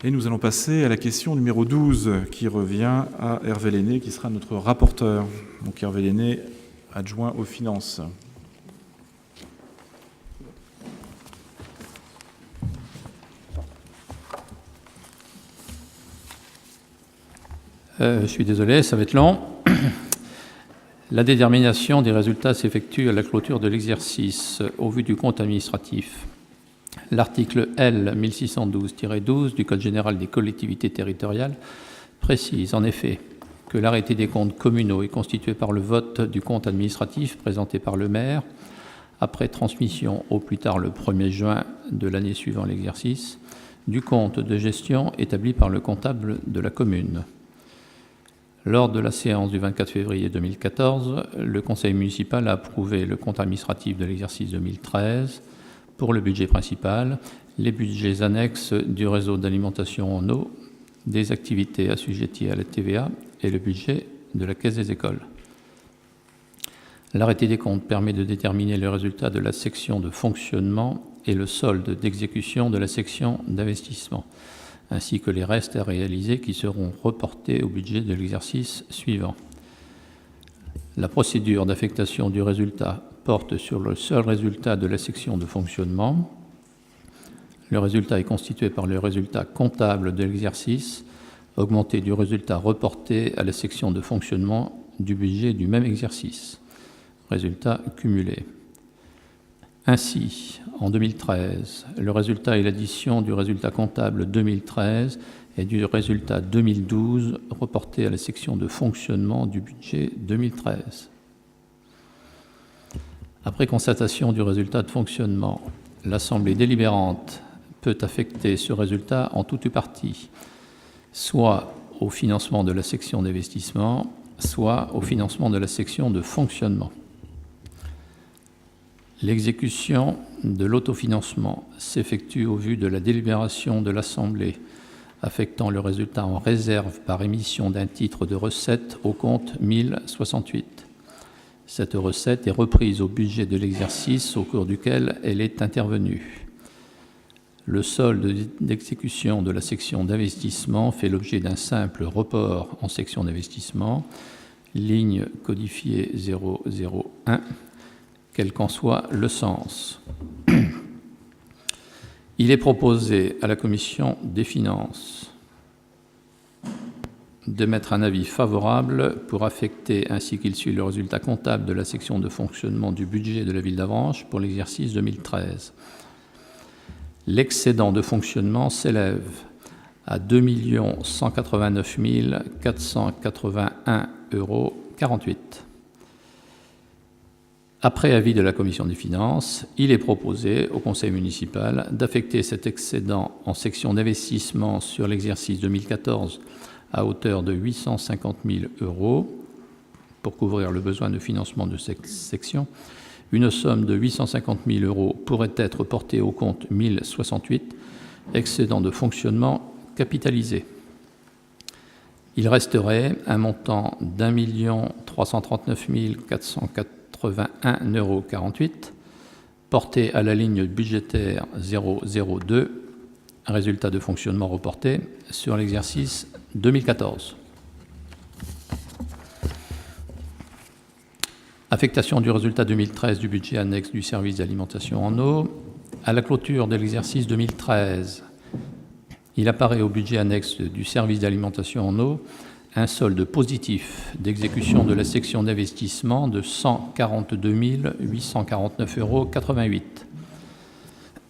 Et nous allons passer à la question numéro 12, qui revient à Hervé Lenné, qui sera notre rapporteur. Donc Hervé Lenné, adjoint aux finances. Je suis désolé, ça va être long. La détermination des résultats s'effectue à la clôture de l'exercice au vu du compte administratif. L'article L 1612-12 du Code général des collectivités territoriales précise en effet que l'arrêté des comptes communaux est constitué par le vote du compte administratif présenté par le maire après transmission au plus tard le 1er juin de l'année suivant l'exercice du compte de gestion établi par le comptable de la commune. Lors de la séance du 24 février 2014, le conseil municipal a approuvé le compte administratif de l'exercice 2013 pour le budget principal, les budgets annexes du réseau d'alimentation en eau, des activités assujetties à la TVA et le budget de la Caisse des écoles. L'arrêté des comptes permet de déterminer le résultat de la section de fonctionnement et le solde d'exécution de la section d'investissement, ainsi que les restes à réaliser qui seront reportés au budget de l'exercice suivant. La procédure d'affectation du résultat porte sur le seul résultat de la section de fonctionnement. Le résultat est constitué par le résultat comptable de l'exercice, augmenté du résultat reporté à la section de fonctionnement du budget du même exercice. Résultat cumulé. Ainsi, en 2013, le résultat est l'addition du résultat comptable 2013 et du résultat 2012 reporté à la section de fonctionnement du budget 2013. Après constatation du résultat de fonctionnement, l'Assemblée délibérante peut affecter ce résultat en tout ou partie, soit au financement de la section d'investissement, soit au financement de la section de fonctionnement. L'exécution de l'autofinancement s'effectue au vu de la délibération de l'Assemblée, affectant le résultat en réserve par émission d'un titre de recette au compte 1068. Cette recette est reprise au budget de l'exercice au cours duquel elle est intervenue. Le solde d'exécution de la section d'investissement fait l'objet d'un simple report en section d'investissement, ligne codifiée 001, quel qu'en soit le sens. Il est proposé à la Commission des finances d'émettre un avis favorable pour affecter, ainsi qu'il suit, le résultat comptable de la section de fonctionnement du budget de la ville d'Avranches pour l'exercice 2013. L'excédent de fonctionnement s'élève à 2 189 481,48 €. Après avis de la Commission des finances, il est proposé au Conseil municipal d'affecter cet excédent en section d'investissement sur l'exercice 2014 à hauteur de 850 000 € pour couvrir le besoin de financement de cette section. Une somme de 850 000 € pourrait être portée au compte 1068, excédent de fonctionnement capitalisé. Il resterait un montant d'1 339 481,48 € porté à la ligne budgétaire 002, résultat de fonctionnement reporté, sur l'exercice 2014. Affectation du résultat 2013 du budget annexe du service d'alimentation en eau. À la clôture de l'exercice 2013, il apparaît au budget annexe du service d'alimentation en eau un solde positif d'exécution de la section d'investissement de 142 849,88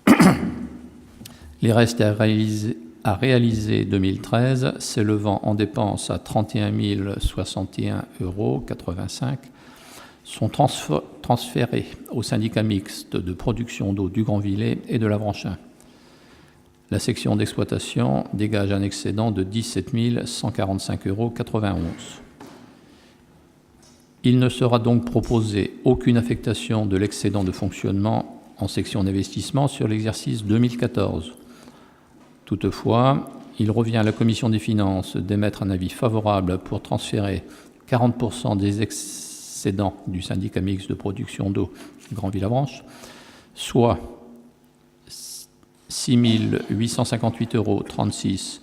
€. Les restes à réaliser 2013 s'élevant en dépenses à 31 061,85 € sont transférés au syndicat mixte de production d'eau du Grand-Villet et de l'Avranchin. La section d'exploitation dégage un excédent de 17 145,91 €. Il ne sera donc proposé aucune affectation de l'excédent de fonctionnement en section d'investissement sur l'exercice 2014. Toutefois, il revient à la Commission des finances d'émettre un avis favorable pour transférer 40% des excédents du syndicat mixte de production d'eau Grand-Villet-Avranches, soit 6 858,36 €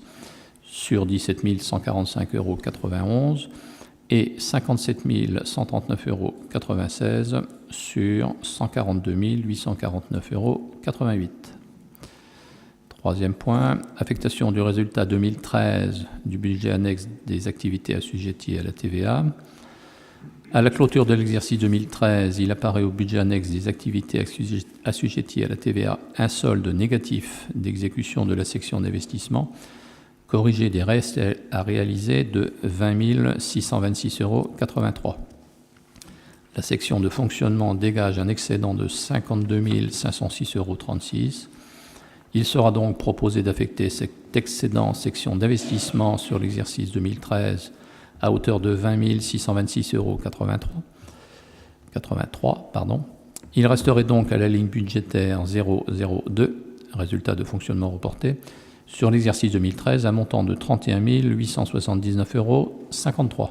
sur 17 145,91 € et 57 139,96 € sur 142 849,88 €. Troisième point, affectation du résultat 2013 du budget annexe des activités assujetties à la TVA. À la clôture de l'exercice 2013, il apparaît au budget annexe des activités assujetties à la TVA un solde négatif d'exécution de la section d'investissement, corrigé des restes à réaliser de 20 626,83 €. La section de fonctionnement dégage un excédent de 52 506,36 €. Il sera donc proposé d'affecter cet excédent section d'investissement sur l'exercice 2013 à hauteur de 20 626,83 €. Il resterait donc à la ligne budgétaire 002, résultat de fonctionnement reporté, sur l'exercice 2013 un montant de 31 879,53 €.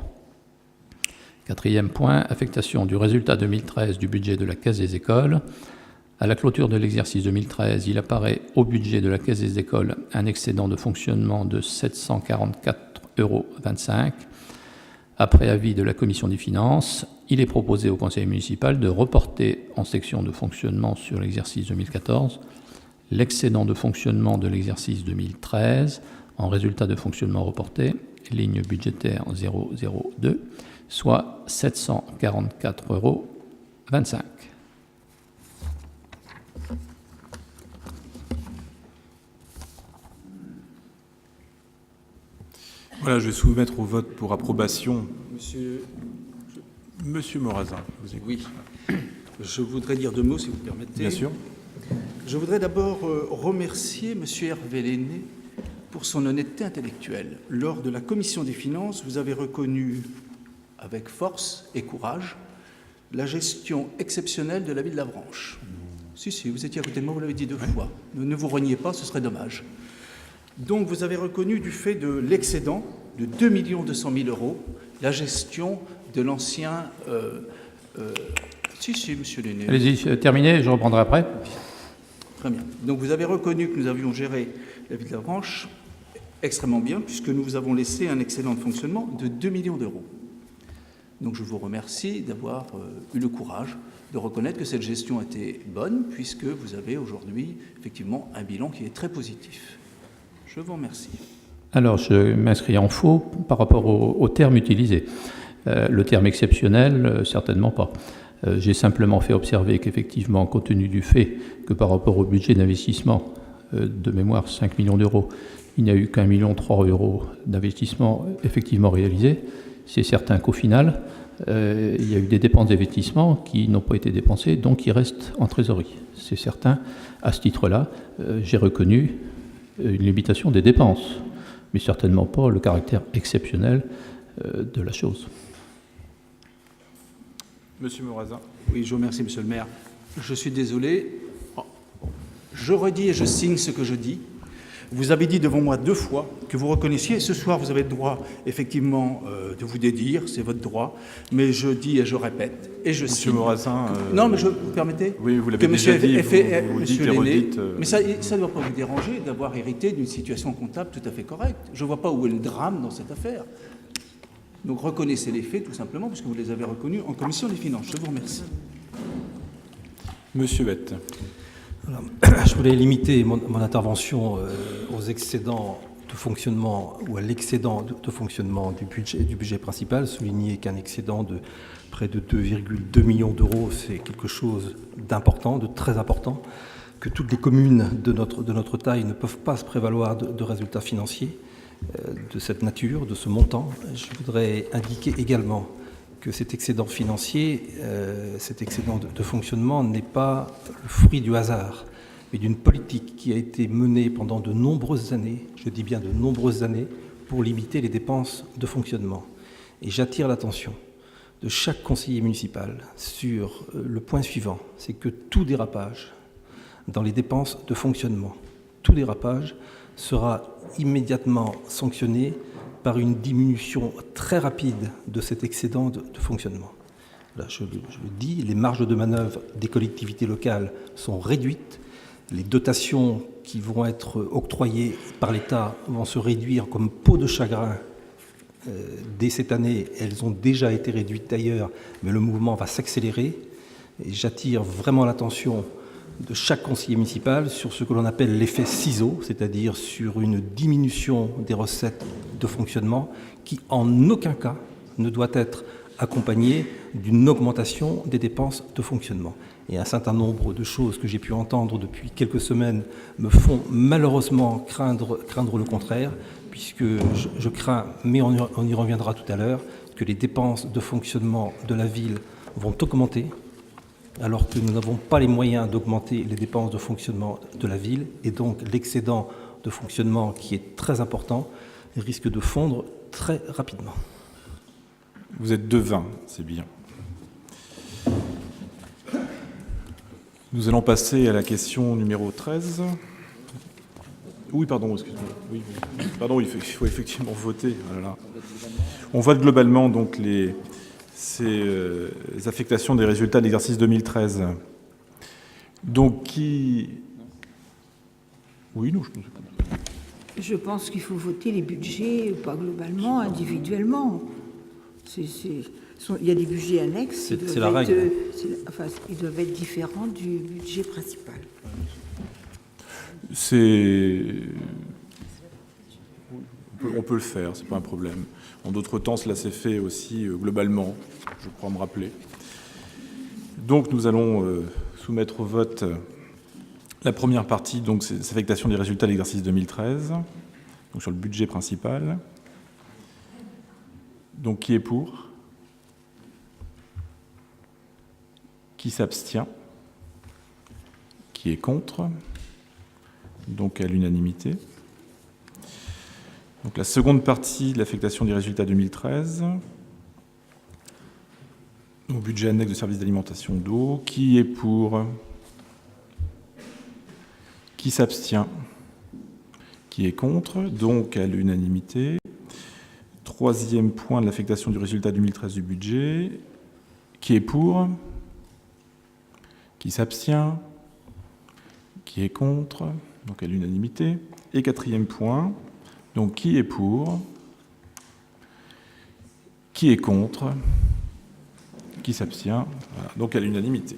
Quatrième point, affectation du résultat 2013 du budget de la Caisse des écoles. À la clôture de l'exercice 2013, il apparaît au budget de la Caisse des écoles un excédent de fonctionnement de 744,25 €. Après avis de la Commission des finances, il est proposé au Conseil municipal de reporter en section de fonctionnement sur l'exercice 2014 l'excédent de fonctionnement de l'exercice 2013 en résultat de fonctionnement reporté, ligne budgétaire 002, soit 744,25 €. Voilà, je vais soumettre au vote pour approbation. Monsieur Morazin, vous écoutez. Oui, je voudrais dire deux mots, si vous permettez. Bien sûr. Je voudrais d'abord remercier monsieur Hervé Lenné pour son honnêteté intellectuelle. Lors de la commission des finances, vous avez reconnu avec force et courage la gestion exceptionnelle de la ville d'Avranches. Si, vous étiez à côté de moi, vous l'avez dit deux fois. Ne vous reniez pas, ce serait dommage. Donc vous avez reconnu du fait de l'excédent de 2 200 000 € la gestion de l'ancien... Si, monsieur Lenné. Allez-y, terminez, je reprendrai après. Très bien. Donc vous avez reconnu que nous avions géré la ville d'Avranches extrêmement bien, puisque nous vous avons laissé un excédent de fonctionnement de 2 millions d'euros. Donc je vous remercie d'avoir eu le courage de reconnaître que cette gestion était bonne, puisque vous avez aujourd'hui effectivement un bilan qui est très positif. Je vous remercie. Alors, je m'inscris en faux par rapport au terme utilisé. Le terme exceptionnel, certainement pas. J'ai simplement fait observer qu'effectivement, compte tenu du fait que par rapport au budget d'investissement, de mémoire 5 millions d'euros, il n'y a eu qu'1,3 million € d'investissement effectivement réalisé, c'est certain qu'au final, il y a eu des dépenses d'investissement qui n'ont pas été dépensées, donc qui restent en trésorerie. C'est certain. À ce titre-là, j'ai reconnu une limitation des dépenses, mais certainement pas le caractère exceptionnel de la chose. Monsieur Morazin. Oui, je vous remercie, monsieur le maire. Je suis désolé. Je redis et je signe ce que je dis. Vous avez dit devant moi 2 fois que vous reconnaissiez. Ce soir, vous avez le droit, effectivement, de vous dédire. C'est votre droit. Mais je dis et je répète et je signe. Monsieur Morazin... Non, mais vous permettez ? Oui, vous l'avez déjà dit. Vous dites et redites... Mais ça ne doit pas vous déranger d'avoir hérité d'une situation comptable tout à fait correcte. Je ne vois pas où est le drame dans cette affaire. Donc reconnaissez les faits tout simplement, puisque vous les avez reconnus en commission des finances. Je vous remercie. Monsieur Bette. Voilà. Je voulais limiter mon intervention aux excédents de fonctionnement ou à l'excédent de fonctionnement du budget principal. Souligner qu'un excédent de près de 2,2 millions d'euros, c'est quelque chose d'important, de très important, que toutes les communes de notre taille ne peuvent pas se prévaloir de résultats financiers de cette nature, de ce montant. Je voudrais indiquer également que cet excédent financier, cet excédent de fonctionnement n'est pas le fruit du hasard, mais d'une politique qui a été menée pendant de nombreuses années, je dis bien de nombreuses années, pour limiter les dépenses de fonctionnement. Et j'attire l'attention de chaque conseiller municipal sur le point suivant, c'est que tout dérapage dans les dépenses de fonctionnement, tout dérapage sera immédiatement sanctionné par une diminution très rapide de cet excédent de fonctionnement. Là, je le dis, les marges de manœuvre des collectivités locales sont réduites Les dotations qui vont être octroyées par l'État vont se réduire comme peau de chagrin dès cette année. Elles ont déjà été réduites d'ailleurs, mais le mouvement va s'accélérer. Et j'attire vraiment l'attention de chaque conseiller municipal sur ce que l'on appelle l'effet ciseau, c'est-à-dire sur une diminution des recettes de fonctionnement qui, en aucun cas, ne doit être accompagnée d'une augmentation des dépenses de fonctionnement. Et un certain nombre de choses que j'ai pu entendre depuis quelques semaines me font malheureusement craindre le contraire, puisque je crains, mais on y reviendra tout à l'heure, que les dépenses de fonctionnement de la ville vont augmenter, alors que nous n'avons pas les moyens d'augmenter les dépenses de fonctionnement de la ville, et donc l'excédent de fonctionnement, qui est très important, risque de fondre très rapidement. Vous êtes devin, c'est bien. Nous allons passer à la question numéro 13. Oui, pardon, excusez-moi. Oui, pardon, il faut effectivement voter. Oh là là. On vote globalement donc ces affectations des résultats de l'exercice 2013. Donc qui... Oui, non, je pense que... Je pense qu'il faut voter les budgets, pas globalement, individuellement. Il y a des budgets annexes. C'est la règle. Ils doivent être différents du budget principal. On peut le faire, c'est pas un problème. En d'autres temps, cela s'est fait aussi globalement, je crois me rappeler. Donc nous allons soumettre au vote la première partie, donc c'est l'affectation des résultats de l'exercice 2013, donc sur le budget principal. Donc qui est pour? Qui s'abstient? Qui est contre? Donc à l'unanimité. Donc la seconde partie de l'affectation des résultats 2013, au budget annexe de services d'alimentation d'eau, qui est pour? Qui s'abstient? Qui est contre? Donc à l'unanimité. Troisième point de l'affectation du résultat 2013 du budget, qui est pour? Qui s'abstient? Qui est contre? Donc à l'unanimité. Et quatrième point, donc qui est pour? Qui est contre? Qui s'abstient? Voilà, donc à l'unanimité.